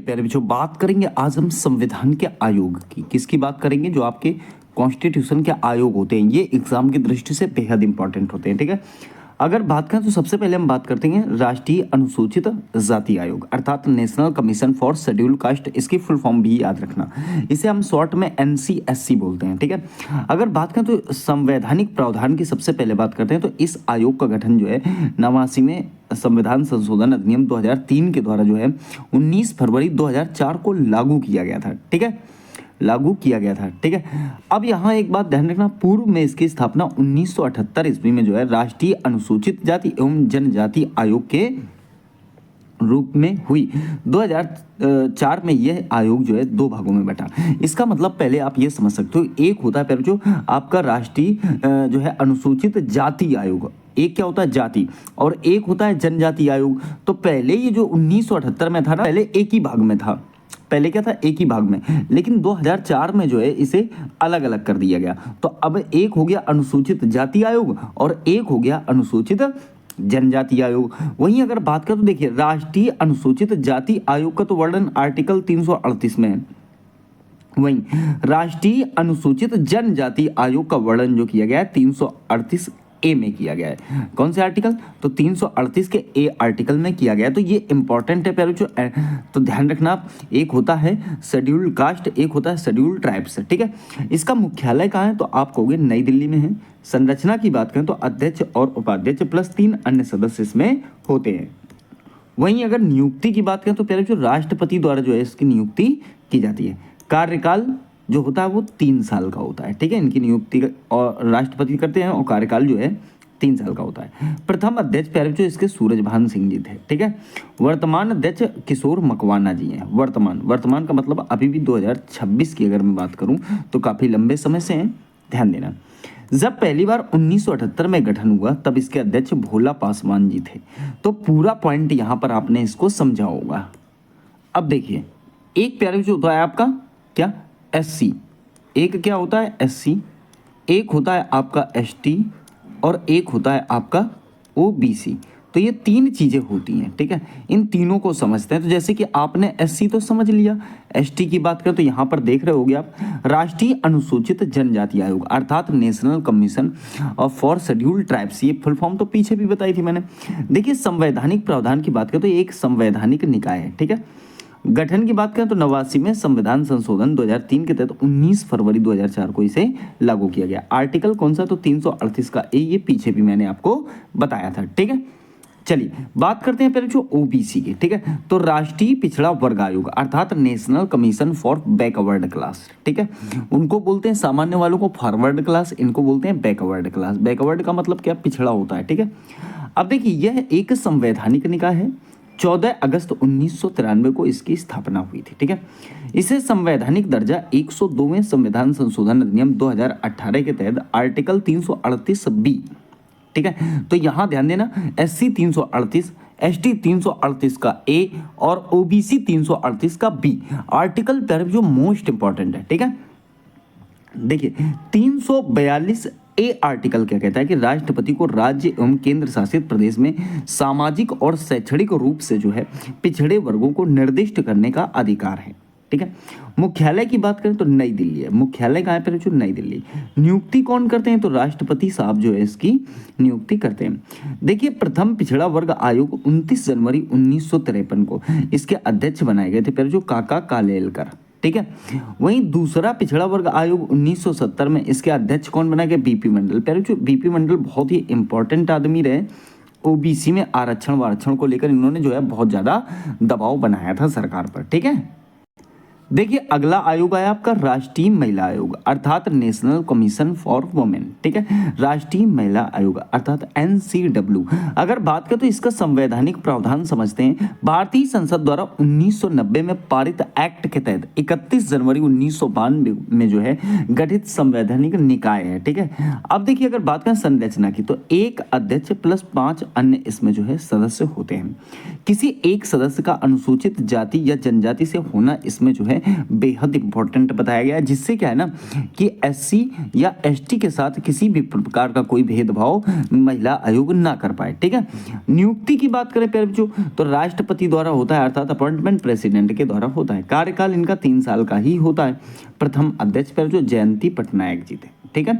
प्यारे बच्चों, बात करेंगे आज हम संविधान के आयोग की। किसकी बात करेंगे? जो आपके कॉन्स्टिट्यूशन के आयोग होते हैं, ये एग्जाम की दृष्टि से बेहद इंपॉर्टेंट होते हैं। ठीक है, अगर बात करें तो सबसे पहले हम बात करते हैं राष्ट्रीय अनुसूचित जाति आयोग, अर्थात national commission for schedule caste. इसकी फुल फॉर्म भी याद रखना, इसे हम शॉर्ट में NCSC बोलते हैं। ठीक है, अगर बात करें तो संवैधानिक प्रावधान की सबसे पहले बात करते हैं तो इस आयोग का गठन जो है 89वें संविधान संशोधन अधिनियम 2003 के द्वारा जो है 19 फरवरी 2004 को लागू किया गया था। ठीक है, लागू किया गया था। ठीक है, अब यहाँ एक बात ध्यान रखना, पूर्व में इसकी स्थापना 1978 ईस्वी में जो है राष्ट्रीय अनुसूचित जाति एवं जनजाति आयोग के रूप में हुई। 2004 में यह आयोग जो है दो भागों में बटा। इसका मतलब पहले आप ये समझ सकते हो, एक होता है पहले जो आपका राष्ट्रीय जो है अनुसूचित जाति आयोग, एक क्या होता है जाति, और एक होता है जनजाति आयोग। तो पहले ये जो 1978 में था ना, पहले एक ही भाग में था, पहले क्या था एक ही भाग में, लेकिन 2004 में जो है इसे अलग अलग कर दिया गया। तो अब एक हो गया अनुसूचित जाति आयोग और एक हो गया अनुसूचित जनजाति आयोग। वहीं अगर बात करें तो देखिए, राष्ट्रीय अनुसूचित जाति आयोग का तो वर्णन आर्टिकल 338 में है, वहीं राष्ट्रीय अनुसूचित जनजाति आयोग का वर्णन जो किया गया है 338A में किया गया है। कौन से आर्टिकल? तो 338 के A आर्टिकल में किया गया है। तो ये इंपॉर्टेंट है प्यारे बच्चों, तो ध्यान रखना आप, एक होता है शेड्यूल्ड कास्ट, एक होता है शेड्यूल्ड ट्राइब्स। ठीक है, इसका मुख्यालय कहाँ है? तो आप कहोगे नई दिल्ली में है। संरचना की बात करें तो अध्यक्ष और उपाध्यक्ष प्लस 3 अन्य सदस्य इसमें होते हैं। वहीं अगर नियुक्ति की बात करें तो प्यारे बच्चों, राष्ट्रपति द्वारा जो है इसकी नियुक्ति की जाती है। कार्यकाल जो होता है वो 3 साल का होता है। ठीक है, इनकी नियुक्ति और राष्ट्रपति करते हैं और कार्यकाल जो है 3 साल का होता है। प्रथम अध्यक्ष प्यारे बच्चों इसके सूरजभान सिंह जी थे। ठीक है, वर्तमान अध्यक्ष किशोर मकवाना जी हैं। वर्तमान का मतलब अभी भी 2026 की अगर मैं बात करूं तो काफ़ी लंबे समय से हैं, ध्यान देना। जब पहली बार 1978 में गठन हुआ तब इसके अध्यक्ष भोला पासवान जी थे। तो पूरा पॉइंट यहाँ पर आपने इसको समझा होगा। अब देखिए, एक प्यारे बच्चों होता है आपका क्या? SC, एक क्या होता है SC, एक होता है आपका ST और एक होता है आपका OBC। तो ये 3 चीज़ें होती हैं। ठीक है, इन तीनों को समझते हैं। तो जैसे कि आपने SC तो समझ लिया, ST की बात करें तो यहाँ पर देख रहे होगे आप, राष्ट्रीय अनुसूचित जनजाति आयोग अर्थात national commission for scheduled tribes, ये फुल फॉर्म तो पीछे भी बताई थी मैंने। देखिए, संवैधानिक प्रावधान की बात करें तो ये एक संवैधानिक निकाय है। ठीक है, गठन की बात करें तो 89वें संविधान संशोधन 2003 के तहत 19 फरवरी 2004 को इसे लागू किया गया। आर्टिकल कौन सा? तो 338 का A, ये पीछे भी मैंने आपको बताया था। ठीक है, चलिए बात करते हैं पहले जो OBC की। ठीक है, तो राष्ट्रीय पिछड़ा वर्ग आयोग अर्थात national commission for backward class. ठीक है, उनको बोलते हैं सामान्य वालों को फॉरवर्ड क्लास, इनको बोलते हैं बैकवर्ड क्लास। बैकवर्ड का मतलब क्या? पिछड़ा होता है। ठीक है, अब देखिए, यह एक संवैधानिक निकाय है। 14 अगस्त 1993 को इसकी स्थापना हुई थी। ठीक है, इसे संवैधानिक दर्जा 102वें संविधान संशोधन अधिनियम 2018 के तहत आर्टिकल 338B। ठीक है, तो यहाँ ध्यान देना, SC 338, ST 338 का A और OBC 338 का B आर्टिकल पर जो मोस्ट इंपॉर्टेंट है। ठीक है, देखिए 342A आर्टिकल क्या कहता है कि राष्ट्रपति को राज्य एवं केंद्र शासित प्रदेश में सामाजिक और शैक्षणिक रूप से जो है पिछड़े वर्गों को निर्दिष्ट करने का अधिकार है। ठीक है, मुख्यालय की बात करें तो नई दिल्ली है। मुख्यालय कहाँ पर है? नई दिल्ली। नियुक्ति कौन करते हैं? तो राष्ट्रपति साहब जो है इसकी नियुक्ति करते हैं। देखिए, प्रथम पिछड़ा वर्ग आयोग 29 जनवरी 1953 को इसके अध्यक्ष बनाए गए थे पहले जो काका कालेलकर। ठीक है, वहीं दूसरा पिछड़ा वर्ग आयोग 1970 में इसके अध्यक्ष कौन बनाए गए? BP मंडल। पहले जो BP मंडल बहुत ही इंपॉर्टेंट आदमी रहे, OBC में आरक्षण को लेकर इन्होंने जो है बहुत ज़्यादा दबाव बनाया था सरकार पर। ठीक है, देखिए अगला आयोग आया आपका राष्ट्रीय महिला आयोग अर्थात नेशनल कमीशन फॉर वुमेन। ठीक है, राष्ट्रीय महिला आयोग अर्थात NCW। अगर बात करें तो इसका संवैधानिक प्रावधान समझते हैं। भारतीय संसद द्वारा 1990 में पारित एक्ट के तहत 31 जनवरी 1992 में जो है गठित संवैधानिक निकाय है। ठीक है, अब देखिए अगर बात करें संरचना की तो एक अध्यक्ष प्लस 5 अन्य इसमें जो है सदस्य होते हैं। किसी एक सदस्य का अनुसूचित जाति या जनजाति से होना इसमें जो है इसमें बेहद इंपॉर्टेंट बताया गया है, जिससे क्या है ना कि SC या ST के साथ किसी भी प्रकार का कोई भेदभाव महिला आयोग ना कर पाए। ठीक है, नियुक्ति की बात करें प्यारे बच्चों तो राष्ट्रपति द्वारा होता है, अर्थात अपॉइंटमेंट प्रेसिडेंट के द्वारा होता है। कार्यकाल इनका 3 साल का ही होता है। प्रथम अध्यक्ष प्यारे बच्चों जयंती पटनायक जी थे। ठीक है,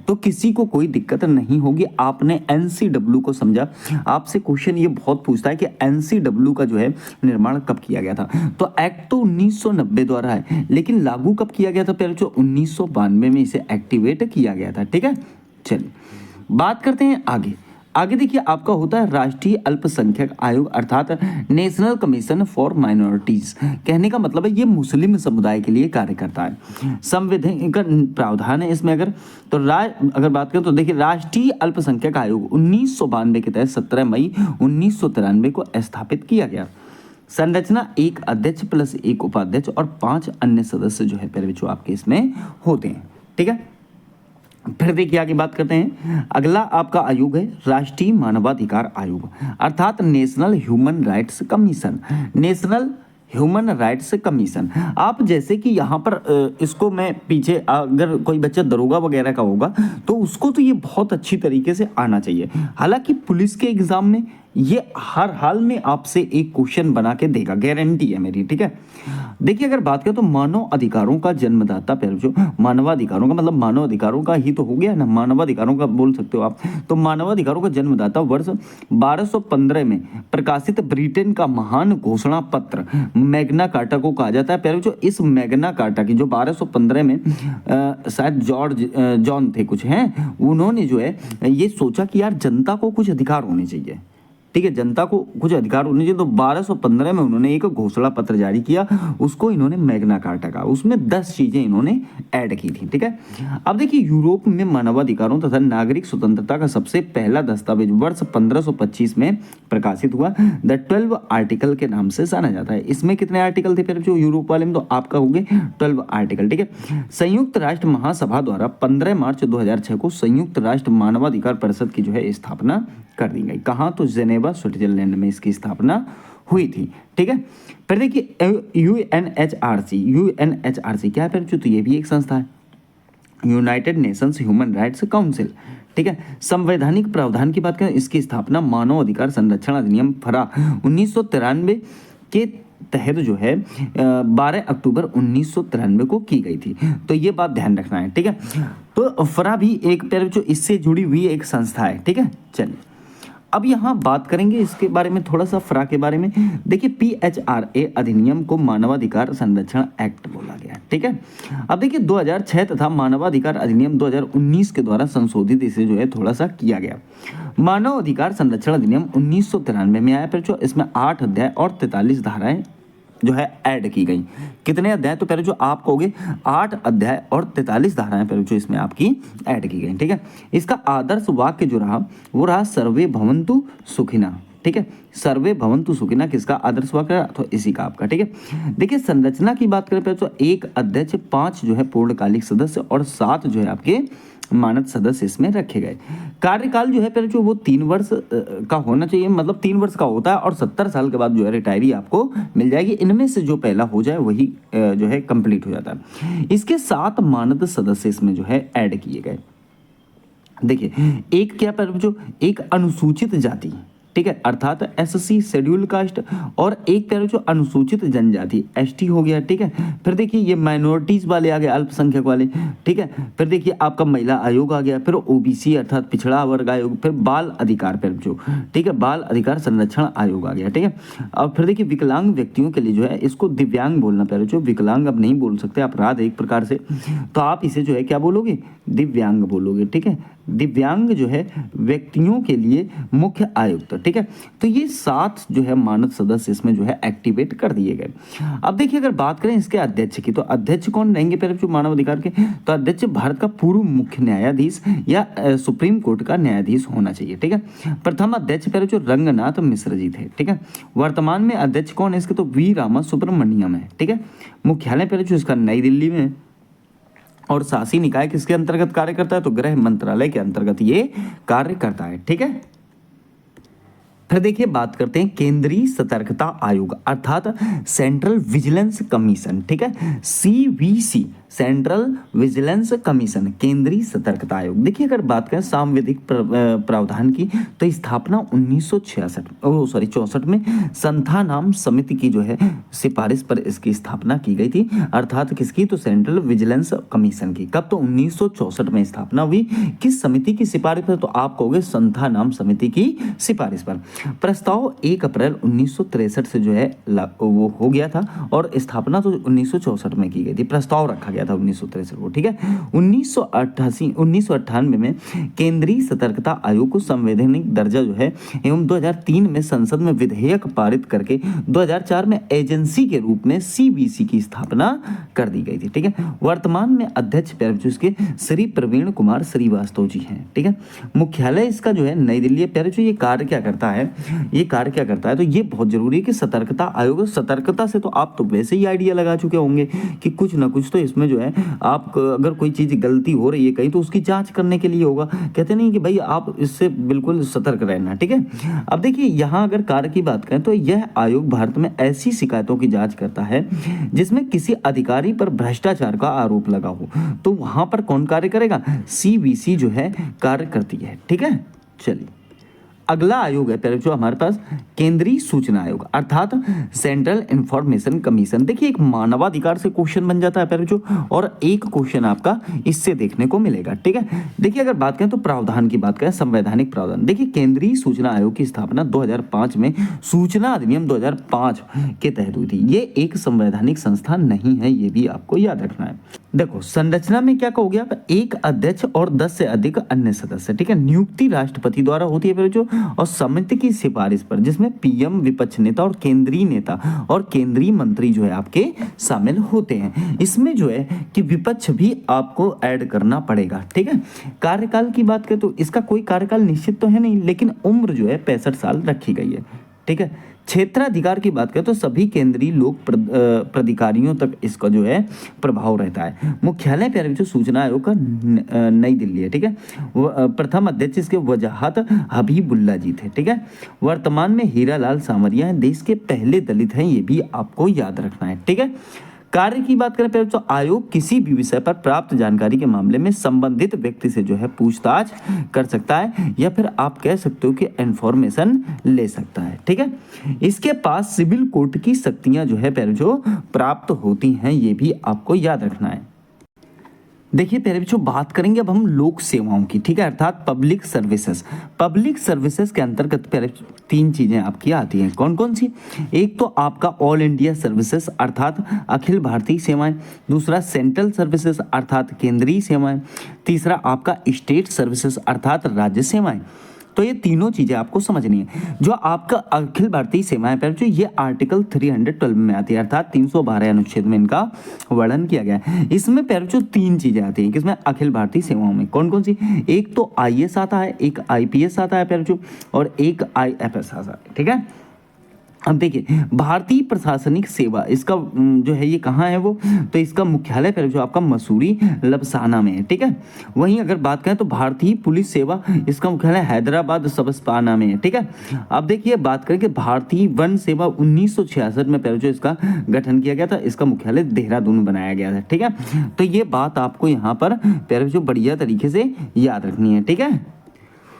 तो किसी को कोई दिक्कत नहीं होगी। आपने NCW को समझा, आपसे क्वेश्चन ये बहुत पूछता है कि NCW का जो है निर्माण कब किया गया था। तो एक्ट तो 1990 द्वारा है, लेकिन लागू कब किया गया था प्यारे बच्चों? 1992 में इसे एक्टिवेट किया गया था। ठीक है, चलिए बात करते हैं आगे। आगे देखिए आपका होता है राष्ट्रीय अल्पसंख्यक आयोग, अर्थात नेशनल कमीशन फॉर माइनॉरिटीज। कहने का मतलब है ये मुस्लिम समुदाय के लिए कार्य करता है। संवैधानिक प्रावधान है इसमें अगर बात करें तो देखिए राष्ट्रीय अल्पसंख्यक आयोग 1992 के तहत 17 मई 1993 को स्थापित किया गया। संरचना 1 अध्यक्ष प्लस 1 उपाध्यक्ष और 5 अन्य सदस्य जो है पहले जो आपके इसमें होते हैं। ठीक है, फिर देखिए आगे बात करते हैं। अगला आपका आयोग है राष्ट्रीय मानवाधिकार आयोग, अर्थात national human rights commission. National human rights commission. आप जैसे कि यहाँ पर इसको मैं पीछे, अगर कोई बच्चा दरोगा वगैरह का होगा तो उसको तो ये बहुत अच्छी तरीके से आना चाहिए। हालांकि पुलिस के एग्जाम में ये हर हाल में आपसे एक क्वेश्चन बना के देगा, गारंटी है मेरी। ठीक है, देखिए अगर बात करें तो मानव अधिकारों का जन्मदाता पहले जो मानवाधिकारों का मतलब मानवाधिकारों का ही तो हो गया ना, मानवाधिकारों का बोल सकते हो आप। तो मानवाधिकारों का जन्मदाता वर्ष 1215 में प्रकाशित ब्रिटेन का महान घोषणा पत्र मैग्ना कार्टा को कहा जाता है। पहले जो इस मैग्ना कार्टा की जो 1215 में शायद जॉन थे कुछ हैं, उन्होंने जो है ये सोचा कि यार जनता को कुछ अधिकार होने चाहिए। ठीक है, जनता को कुछ अधिकार होने चाहिए। तो 1215 में उन्होंने एक घोषणा पत्र जारी किया, उसको इन्होंने मैग्ना कार्टा कहा। उसमें 10 चीजें इन्होंने ऐड की थी। ठीक है, अब देखिए यूरोप में मानवाधिकारों तथा नागरिक स्वतंत्रता का सबसे पहला दस्तावेज वर्ष 1525 में प्रकाशित हुआ। द 12 आर्टिकल के नाम से जाना जाता है। इसमें कितने आर्टिकल थे फिर जो यूरोप वाले में? तो आपका हो गए 12 आर्टिकल। ठीक है, संयुक्त राष्ट्र महासभा द्वारा 15 मार्च 2006 को संयुक्त राष्ट्र मानवाधिकार परिषद की जो है स्थापना कर दी गई। कहाँ? तो जेनेवा स्विट्जरलैंड में इसकी स्थापना हुई थी। ठीक है, फिर देखिए यूएनएचआरसी क्या है फिर? तो ये भी एक संस्था है, United Nations human rights council. ठीक है, संवैधानिक प्रावधान की बात करें, इसकी स्थापना मानव अधिकार संरक्षण अधिनियम फरा 1993 के तहत जो है 12 अक्टूबर 1993 को की गई थी। तो ये बात ध्यान रखना है। ठीक है, तो फरा भी एक तरह जो इससे जुड़ी हुई एक संस्था है। ठीक है, चलिए अब यहाँ बात करेंगे इसके बारे में, थोड़ा सा फरा के बारे में। देखिए PHRA अधिनियम को मानवाधिकार संरक्षण एक्ट बोला गया। ठीक है, अब देखिए 2006 तथा मानवाधिकार अधिनियम 2019 के द्वारा संशोधित इसे जो है थोड़ा सा किया गया। मानव अधिकार संरक्षण अधिनियम 1993 में आया, फिर जो इसमें 8 अध्याय और 43 धाराएं जो है ऐड की गई। कितने अध्याय? तो पहले जो आप कहोगे 8 अध्याय और 43 धाराएं पहले जो इसमें आपकी ऐड की गई। ठीक है, इसका आदर्श वाक्य जो रहा वो रहा सर्वे भवन्तु सुखिनः। ठीक है, सर्वे भवन्तु सुखिनः किसका आदर्श वाक्य रहा? तो इसी का आपका। ठीक है, देखिए संरचना की बात करें तो 1 अध्यक्ष, 5 जो है पूर्णकालिक सदस्य और 7 जो है आपके मानद सदस्य इसमें रखे गए। कार्यकाल जो है पहले जो वो 3 वर्ष का होना चाहिए, मतलब 3 वर्ष का होता है और 70 साल के बाद जो है रिटायरी आपको मिल जाएगी। इनमें से जो पहला हो जाए वही जो है कंप्लीट हो जाता है। इसके 7 मानद सदस्य इसमें जो है ऐड किए गए। देखिए एक क्या पर जो एक अनुसूचित जाति, ठीक है, अर्थात SC शेड्यूल कास्ट, और एक तरह जो अनुसूचित जनजाति ST हो गया। ठीक है, फिर देखिए ये माइनॉरिटीज वाले आ गए, अल्पसंख्यक वाले। ठीक है, फिर देखिए आपका महिला आयोग आ गया, फिर OBC अर्थात पिछड़ा वर्ग आयोग, फिर बाल अधिकार पर जो, ठीक है, बाल अधिकार संरक्षण आयोग आ गया। ठीक है, और फिर देखिए विकलांग व्यक्तियों के लिए जो है इसको दिव्यांग बोलना पड़ेगा। जो विकलांग अब नहीं बोल सकते, अपराध एक प्रकार से, तो आप इसे जो है क्या बोलोगे? दिव्यांग बोलोगे। ठीक है, दिव्यांग जो है व्यक्तियों के लिए मुख्य आयुक्त। ठीक है, तो ये 7 जो है मानद सदस्य इसमें जो है एक्टिवेट कर दिए गए। अब देखिए अगर बात करें इसके अध्यक्ष की, तो अध्यक्ष कौन रहेंगे पहले जो मानव अधिकार के? तो अध्यक्ष भारत का पूर्व मुख्य न्यायाधीश या सुप्रीम कोर्ट का न्यायाधीश होना चाहिए। ठीक है, प्रथम अध्यक्ष पहले जो रंगनाथ मिश्र जी थे। ठीक है, वर्तमान में अध्यक्ष कौन है इसके? तो वी रामासुब्रमण्यम है। ठीक है, मुख्यालय पहले जो इसका नई दिल्ली में है, और शासी निकाय किसके अंतर्गत कार्य करता है? तो गृह मंत्रालय के अंतर्गत ये कार्य करता है। ठीक है, फिर देखिए बात करते हैं केंद्रीय सतर्कता आयोग अर्थात सेंट्रल विजिलेंस कमीशन, ठीक है, सीवीसी, सेंट्रल विजिलेंस कमीशन, केंद्रीय सतर्कता आयोग। देखिए अगर बात करें सांविधिक प्रावधान की तो स्थापना 64 में संथा नाम समिति की जो है सिफारिश पर इसकी स्थापना की गई थी, अर्थात किसकी, तो सेंट्रल विजिलेंस कमीशन की। कब, तो 1964 में स्थापना हुई। किस समिति की सिफारिश पर, तो आप कहोगे संथा नाम समिति की सिफारिश पर। प्रस्ताव 1 अप्रैल 1963 से जो है वो हो गया था और स्थापना तो 1964 में की गई थी, प्रस्ताव रखा गया था 1963 को, ठीक है। 1998 में केंद्रीय सतर्कता आयोग को संवैधानिक दर्जा जो है एवं 2003 में संसद में विधेयक पारित करके 2004 में एजेंसी के रूप में सीबीसी की स्थापना कर दी गई थी, ठीक है। वर्तमान में अध्यक्ष इसके श्री प्रवीण कुमार श्रीवास्तव जी हैं, ठीक है। मुख्यालय इसका जो है नई दिल्ली है। ये कार्य क्या करता है, तो ये बहुत जरूरी है कि सतर्कता आयोग, सतर्कता से तो आप तो वैसे ही आइडिया लगा चुके होंगे कि कुछ ना कुछ तो इसमें जो है आप अगर कोई चीज गलती हो रही है कहीं तो उसकी जांच करने के लिए होगा। कहते नहीं कि भाई आप इससे बिल्कुल सतर्क रहना, ठीक है। अब देखिए यहाँ अगर कार्य की बात करें तो यह आयोग भारत में ऐसी शिकायतों की जांच करता है जिसमें किसी अधिकारी पर भ्रष्टाचार का आरोप लगा हो, तो वहां पर कौन कार्य करेगा, सीबीसी जो है कार्य करती है, ठीक है। चलिए अगला आयोग है जो हमारे पास केंद्रीय सूचना आयोग अर्थात सेंट्रल इंफॉर्मेशन कमीशन। देखिए एक मानवाधिकार से क्वेश्चन बन जाता है जो, और एक क्वेश्चन आपका इससे देखने को मिलेगा, ठीक है। देखिए अगर बात करें तो प्रावधान की बात करें, संवैधानिक प्रावधान। देखिए केंद्रीय सूचना आयोग की स्थापना 2005 में सूचना अधिनियम 2005 के तहत हुई थी। ये एक संवैधानिक संस्था नहीं है, ये भी आपको याद रखना है। देखो संरचना में क्या कहोगे, एक अध्यक्ष और 10 से अधिक अन्य सदस्य, ठीक है। नियुक्ति राष्ट्रपति द्वारा होती है जो, और समिति की सिफारिश पर, जिसमें पीएम, विपक्ष नेता और केंद्रीय नेता और केंद्रीय मंत्री जो है आपके शामिल होते हैं। इसमें जो है कि विपक्ष भी आपको ऐड करना पड़ेगा, ठीक है। कार्यकाल की बात करें तो इसका कोई कार्यकाल निश्चित तो है नहीं, लेकिन उम्र जो है 65 साल रखी गई है, ठीक है। क्षेत्राधिकार की बात करें तो सभी केंद्रीय लोक प्राधिकारियों तक इसका जो है प्रभाव रहता है। मुख्यालय पर जो सूचना आयोग का नई दिल्ली है, ठीक है। प्रथम अध्यक्ष इसके वजाहत हबीबुल्ला जी थे, ठीक है। वर्तमान में हीरालाल सामरिया हैं, देश के पहले दलित हैं, ये भी आपको याद रखना है, ठीक है। कार्य की बात करें तो आयोग किसी भी विषय पर प्राप्त जानकारी के मामले में संबंधित व्यक्ति से जो है पूछताछ कर सकता है, या फिर आप कह सकते हो कि इंफॉर्मेशन ले सकता है, ठीक है। इसके पास सिविल कोर्ट की शक्तियां जो है जो प्राप्त होती हैं, ये भी आपको याद रखना है। देखिए पहले बच्चों बात करेंगे अब हम लोक सेवाओं की, ठीक है, अर्थात पब्लिक सर्विसेज। पब्लिक सर्विसेज के अंतर्गत पहले 3 चीजें आपकी आती हैं, कौन कौन सी। एक तो आपका ऑल इंडिया सर्विसेज अर्थात अखिल भारतीय सेवाएं, दूसरा सेंट्रल सर्विसेज अर्थात केंद्रीय सेवाएं, तीसरा आपका स्टेट सर्विसेज अर्थात राज्य सेवाएं। तो ये तीनों चीजें आपको समझनी है। जो आपका अखिल भारतीय सेवाएं पर जो ये आर्टिकल 312 में आती है, अर्थात 312 अनुच्छेद में इनका वर्णन किया गया है। इसमें पर जो 3 चीजें आती हैं किसमें, अखिल भारतीय सेवाओं में, कौन कौन सी। एक तो आईएएस आता है, एक आईपीएस आता है पर जो, और एक आईएफएस आता है, ठीक है। अब देखिए भारतीय प्रशासनिक सेवा इसका जो है ये कहाँ है वो, तो इसका मुख्यालय पर जो आपका मसूरी लबसाना में है, ठीक है। वहीं अगर बात करें तो भारतीय पुलिस सेवा इसका मुख्यालय हैदराबाद सबस्पाना में है, ठीक है। अब देखिए बात करें कि भारतीय वन सेवा 1966 में पहले जो इसका गठन किया गया था, इसका मुख्यालय देहरादून बनाया गया था, ठीक है। तो ये बात आपको यहाँ पर पहले जो बढ़िया तरीके से याद रखनी है, ठीक है।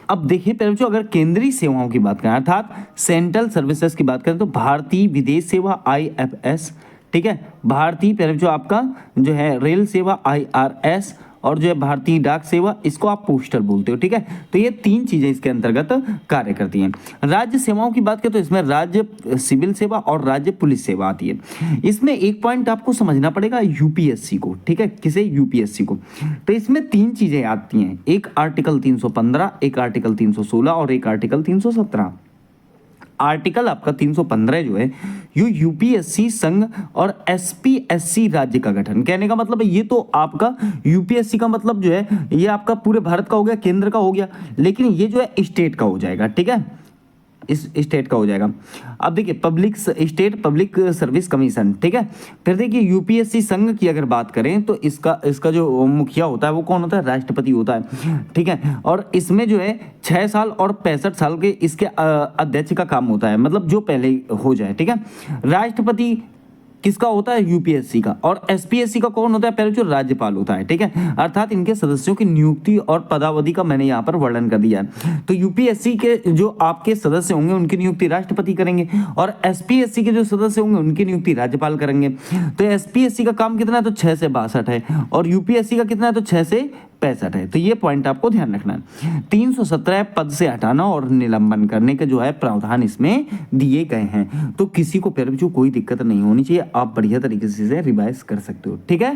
अब देखिए पहले जो अगर केंद्रीय सेवाओं की बात करें अर्थात सेंट्रल सर्विसेज की बात करें तो भारतीय विदेश सेवा आईएफएस, ठीक है। भारतीय पहले जो आपका जो है रेल सेवा आईआरएस, और जो है भारतीय डाक सेवा इसको आप पोस्टल बोलते हो, ठीक है। तो ये 3 चीजें इसके अंतर्गत कार्य करती हैं। राज्य सेवाओं की बात करें तो इसमें राज्य सिविल सेवा और राज्य पुलिस सेवा आती है। इसमें एक पॉइंट आपको समझना पड़ेगा यूपीएससी को, ठीक है, किसे, यूपीएससी को। तो इसमें 3 चीजें आती हैं, एक आर्टिकल 315, एक आर्टिकल 316 और एक आर्टिकल 317। आर्टिकल आपका 315 जो है ये यूपीएससी संघ और एसपीएससी राज्य का गठन, कहने का मतलब है ये तो आपका यूपीएससी का मतलब जो है ये आपका पूरे भारत का हो गया, केंद्र का हो गया, लेकिन ये जो है स्टेट का हो जाएगा, ठीक है। इस स्टेट का हो जाएगा। अब देखिए स्टेट पब्लिक सर्विस कमीशन, ठीक है। फिर देखिए यूपीएससी संघ की अगर बात करें तो इसका जो मुखिया होता है वो कौन होता है, राष्ट्रपति होता है, ठीक है। और इसमें जो है 6 साल और 65 साल के इसके अध्यक्ष का काम होता है, मतलब जो पहले हो जाए, ठीक है। राष्ट्रपति किसका होता है, यूपीएससी का। और एसपीएससी का कौन होता है, पहले जो राज्यपाल होता है, ठीक है। अर्थात इनके सदस्यों की नियुक्ति और पदावधि का मैंने यहाँ पर वर्णन कर दिया है। तो यूपीएससी के जो आपके सदस्य होंगे उनकी नियुक्ति राष्ट्रपति करेंगे और एसपीएससी के जो सदस्य होंगे उनकी नियुक्ति राज्यपाल करेंगे। तो एसपीएससी का काम कितना है, तो 6 से 62 है और यूपीएससी का कितना है, तो 6 से 65 है। तो ये पॉइंट आपको ध्यान रखना है। 317 पद से हटाना और निलंबन करने के जो है प्रावधान इसमें दिए गए हैं। तो किसी को फिर भी जो कोई दिक्कत नहीं होनी चाहिए, आप बढ़िया तरीके से रिवाइज कर सकते हो, ठीक है।